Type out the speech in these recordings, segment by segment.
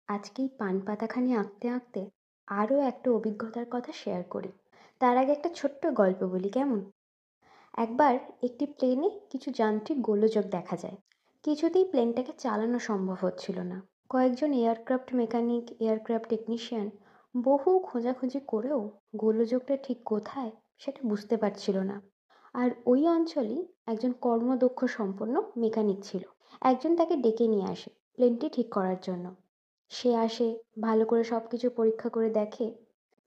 আজকেই পান পাতাখানি আঁকতে আঁকতে আরও একটা অভিজ্ঞতার কথা শেয়ার করি। তার আগে একটা ছোট্ট গল্প বলি, কেমন? একবার একটি প্লেনে কিছু যান্ত্রিক গোলযোগ দেখা যায়। কিছুতেই প্লেনটাকে চালানো সম্ভব হচ্ছিল না। কয়েকজন এয়ারক্রাফট মেকানিক, এয়ারক্রাফট টেকনিশিয়ান বহু খোঁজাখুঁজি করেও গোলযোগটা ঠিক কোথায় সেটা বুঝতে পারছিল না। আর ওই অঞ্চলেই একজন কর্মদক্ষ সম্পন্ন মেকানিক ছিল। একজন তাকে ডেকে নিয়ে আসে প্লেনটি ঠিক করার জন্য। সে আসে, ভালো করে সব কিছু পরীক্ষা করে দেখে।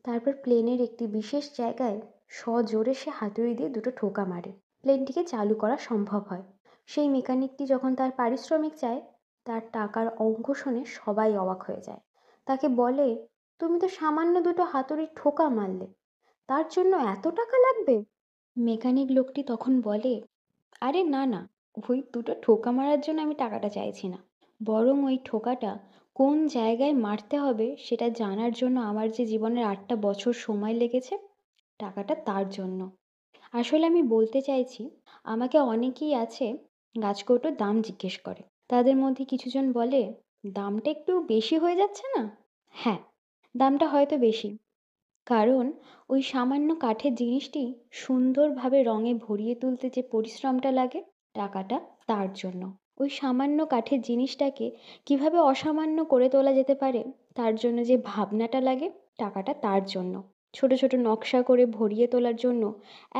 তারপর প্লেনের একটি বিশেষ জায়গায় সজোরে সে হাতুড়ি দিয়ে দুটো ঠোকা মারে। প্লেনটিকে চালু করা সম্ভব হয়। সেই মেকানিকটি যখন তার পারিশ্রমিক চায়, তার টাকার অঙ্ক শুনে সবাই অবাক হয়ে যায়। তাকে বলে, তুমি তো সামান্য দুটো হাতুড়ির ঠোকা মারলে, তার জন্য এত টাকা লাগবে? মেকানিক লোকটি তখন বলে, আরে না না, ওই দুটো ঠোকা মারার জন্য আমি টাকাটা চাইছি না। বরং ওই ঠোকাটা কোন জায়গায় মারতে হবে সেটা জানার জন্য আমার যে জীবনের 8টা বছর সময় লেগেছে, টাকাটা তার জন্য। আসলে আমি বলতে চাইছি, আমাকে অনেকেই আছে গাছকৌটোর দাম জিজ্ঞেস করে। তাদের মধ্যে কিছুজন বলে, দামটা একটু বেশি হয়ে যাচ্ছে না? হ্যাঁ, দামটা হয়তো বেশি, কারণ ওই সামান্য কাঠের জিনিসটি সুন্দরভাবে রঙে ভরিয়ে তুলতে যে পরিশ্রমটা লাগে, টাকাটা তার জন্য। ওই সামান্য কাঠের জিনিসটাকে কিভাবে অসামান্য করে তোলা যেতে পারে, তার জন্য যে ভাবনাটা লাগে, টাকাটা তার জন্য। ছোট ছোট নকশা করে ভরিয়ে তোলার জন্য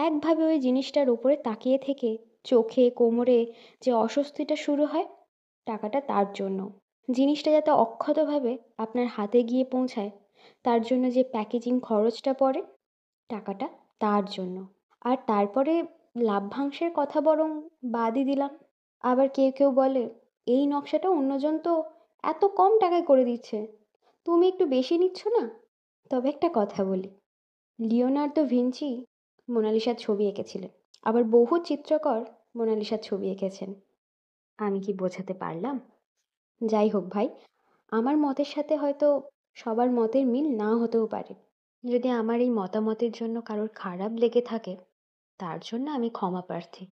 একভাবে ওই জিনিসটার উপরে তাকিয়ে থেকে চোখে কোমরে যে অস্বস্তিটা শুরু হয়, টাকাটা তার জন্য। জিনিসটা যাতে অক্ষতভাবে আপনার হাতে গিয়ে পৌঁছায়, তার জন্য যে প্যাকেজিং খরচটা পড়ে, টাকাটা তার জন্য। আর তারপরে লাভ্যাংশের কথা বরং বাদই দিলাম। আবার কেউ কেউ বলে, এই নকশাটা অন্যজন তো এত কম টাকায় করে দিচ্ছে, তুমি একটু বেশি নিচ্ছ না? তবে একটা কথা বলি, লিওনার্দো ভিঞ্চি মোনালিসার ছবি এঁকেছিলেন, আবার বহু চিত্রকর মোনালিসার ছবি এঁকেছেন। আমি কি বোঝাতে পারলাম? যাই হোক ভাই, আমার মতের সাথে হয়তো সবার মতের মিল না হতেও পারে। যদি আমার এই মতামতের জন্য কারোর খারাপ লেগে থাকে, তার জন্য আমি ক্ষমা প্রার্থী।